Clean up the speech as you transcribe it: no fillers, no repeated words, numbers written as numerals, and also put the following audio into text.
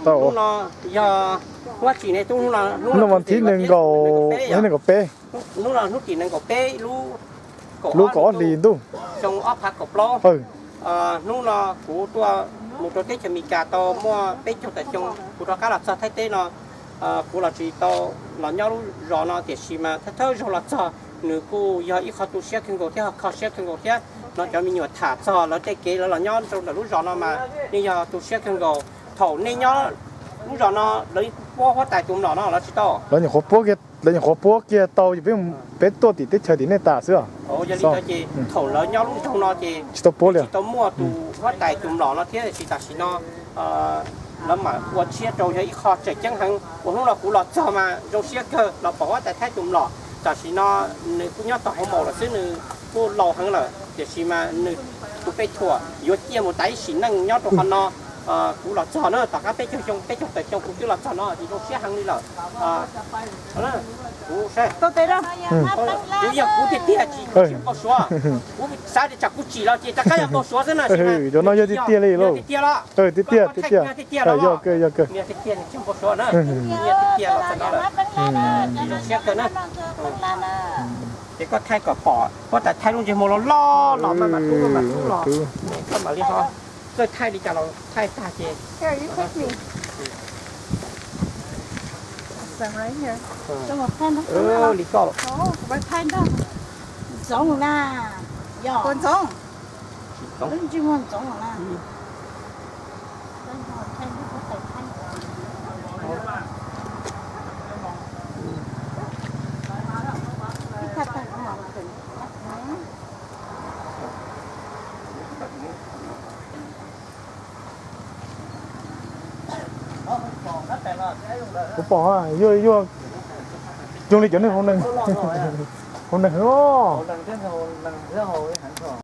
ต่อ lúc nó giờว่าchỉ này lúc nó แล้ววันที่หนึ่งก็ให้หนึ่งก็เป๊ะ lúc nó lúc chỉ nên có bé lúc ลูกก็ลีนตู้ trong ấp hạt cọp lo lúc nó của tôi mộtตัวtếtจะมีกาโตมั่วเป็ดจงแต่จงกูตัวการหลับซาไทยเต้เนาะกูหลับจีโตหลังย้อนรอเนาะเดี๋ยวชิมาถ้าเธอรอหลับซาหนูกูยาอีข้าวตู้เชี่ยขึ้นกูเที่ยวข้าวเชี่ยขึ้นกูเที่ยวnóจะมีหนวดถาซอแล้วเจ๊เก๋แล้วหลังย้อนตรงแต่รู้รอเนาะมานี่ยาตู้เชี่ยขึ้นกูถอนี่ย้อนรู้รอเนาะเลยว่าแต่จุ่มหล่อเนาะแล้วชิโต แล้วอย่างขอพวกเกียแล้วอย่างขอพวกเกียโตอยู่เป็นเป็ดตัวติดเฉยๆในตาเสื้อ โอ้ยาลีตัวจีถอแล้วย้อนรู้ตรงเนาะจี ชิโตโป้เลย ตัวมั่วตู้ว่าแต่จุ่มหล่อเนาะเที่ยวชิตาชิเนาะแล้วมาวัวเชี่ยโจยอีข้อเจ๊จังหังวันนู้นเรากูหล่อจอมาโจเชี่ยเกอเราบอกว่าแต่แท้จุ่มหล่อจากชิเนาะหนึ่งกูย้อนต่อหัวหมอแล้วซึ่งหนึ่งกูหล่อหังเลยเดี๋ยวชิมาหนึ่งกูไปถั่วยัวเจี้ยหมดไตชินั่งย้อนตัวคนเนาะกูหล่อจอเนาะต่างกันไปจงแต่จงกูจะหล่อจอเนาะที่โจเชี่ยหังนี่แหละนั่นกูใช่ tôi tới đâu กูอยากกูติดเตี้ยจีก็ชัวกูสายจากกูจีแล้วจีแต่ก็อยากก็ชัวซะหน่อยใช่ไหม เดี๋ยวน้อยติดเตี้ยเลยลูก ติดเตี้ยละ ติดเตี้ยเยอะเกิน เนี่ยติดเตี้ยจังก็ชัวนะเนี่ยติดเตี้ยเราจะนั่นแหละเชี่ยเกินนะเด็กก็ไทยก็ปอดเพราะแต่ไทยลุงจะโมเราล่อหล่อมาตู้มาตู้หล่อก็มาเรียกเขาเกิดไทยดีจังเราไทยตาเจ here you take me Stand right here trong một thanh ลิก็ đó một thanh đó giống là con giống đứng chim con giống làผมบอกว่ายั่วdùng lịch cho nên hôm nay ô lần thứ hồi hẳn rồi